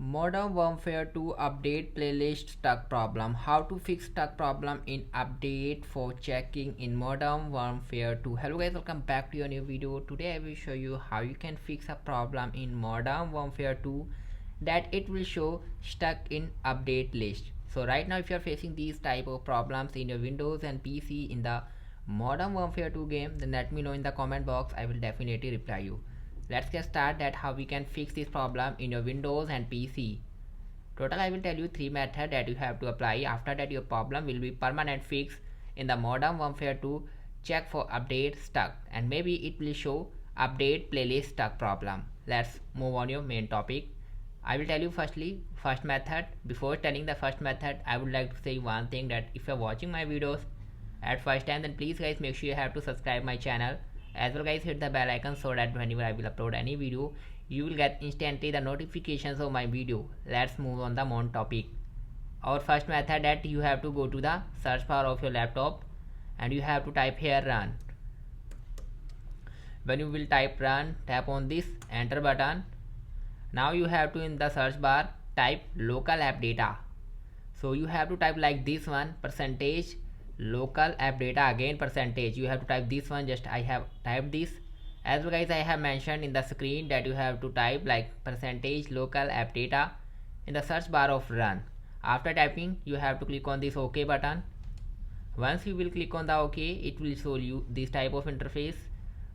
Modern Warfare 2 update playlist stuck problem. How to fix stuck problem in update for checking in Modern Warfare 2. Hello guys, welcome back to your new video. Today I will show you how you can fix a problem in Modern Warfare 2 that it will show stuck in update list. So right now if you are facing these type of problems in your Windows and PC in the Modern Warfare 2 game, then let me know in the comment box. I will definitely reply you. Let's get started at how we can fix this problem in your Windows and PC. Total I will tell you 3 methods that you have to apply. After that your problem will be permanent fix in the Modern Warfare 2. Check for update stuck and maybe it will show update playlist stuck problem. Let's move on your main topic. I will tell you first method. Before telling the first method, I would like to say one thing, that if you are watching my videos at first time, then please guys make sure you have to subscribe my channel. As well guys, hit the bell icon so that whenever I will upload any video, you will get instantly the notifications of my video. Let's move on the main topic. Our first method, that you have to go to the search bar of your laptop and you have to type here run. When you will type run, tap on this enter button. Now you have to in the search bar type local app data. So you have to type like this one, percentage local app data, again percentage. You have to type this one, just I have typed this. As well guys, I have mentioned in the screen that you have to type like percentage local app data in the search bar of run. After typing, you have to click on this OK button. Once you will click on the OK, it will show you this type of interface.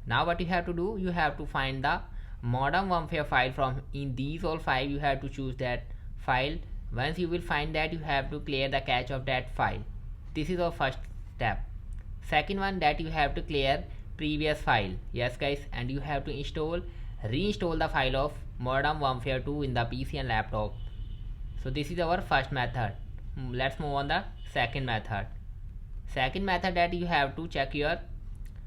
Now what you have to do, you have to find the Modern Warfare file from in these all 5. You have to choose that file. Once you will find that, you have to clear the cache of that file. This is our first step. Second one, that you have to clear previous file. Yes guys, and you have to reinstall the file of Modern Warfare 2 in the PC and laptop. So this is our first method. Let's move on the second method. Second method, that you have to check your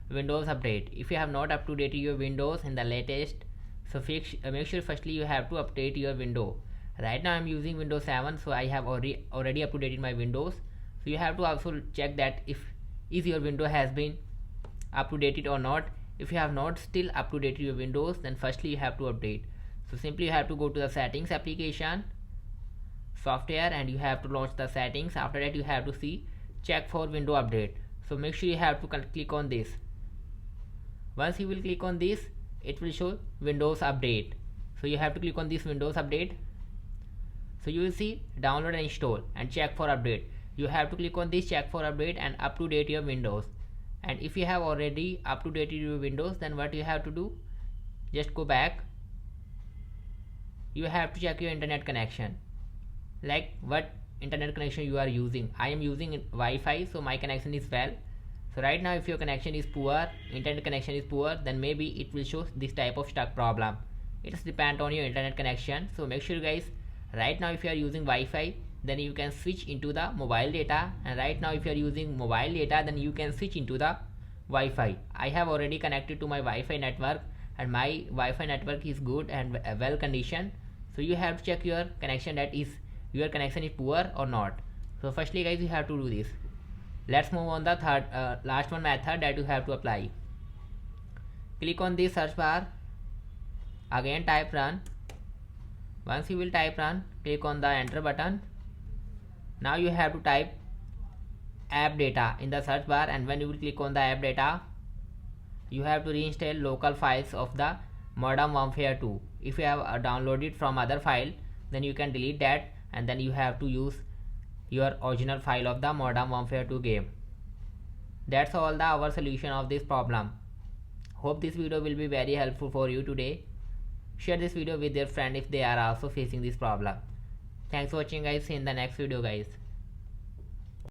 Windows update. If you have not up to date your Windows in the latest, so make sure firstly you have to update your window. Right now I am using Windows 7, so I have already up to date my Windows. So you have to also check that if your window has been up to date or not. If you have not still up to date your Windows, then firstly you have to update. So simply you have to go to the settings application software and you have to launch the settings. After that you have to see check for window update. So make sure you have to click on this. Once you will click on this, it will show Windows update. So you have to click on this Windows update. So you will see download and install and check for update. You have to click on this check for update and up to date your Windows. And if you have already up to date your Windows, then what you have to do, just go back. You have to check your internet connection, like what internet connection you are using. I am using Wi-Fi, so my connection is well. So right now if your connection is poor, internet connection is poor, then maybe it will show this type of stuck problem. It depends on your internet connection. So make sure guys, right now if you are using Wi-Fi, then you can switch into the mobile data, and right now if you are using mobile data, then you can switch into the Wi-Fi. I have already connected to my Wi-Fi network and my Wi-Fi network is good and well conditioned. So you have to check your connection, that is your connection is poor or not. So firstly guys, you have to do this. Let's move on the third last one method that you have to apply. Click on this search bar, again type run. Once you will type run, click on the enter button. Now you have to type app data in the search bar, and when you will click on the app data, you have to reinstall local files of the Modern Warfare 2. If you have downloaded from other file, then you can delete that, and then you have to use your original file of the Modern Warfare 2 game. That's all our solution of this problem. Hope this video will be very helpful for you today. Share this video with their friend if they are also facing this problem. Thanks for watching guys. See you in the next video guys.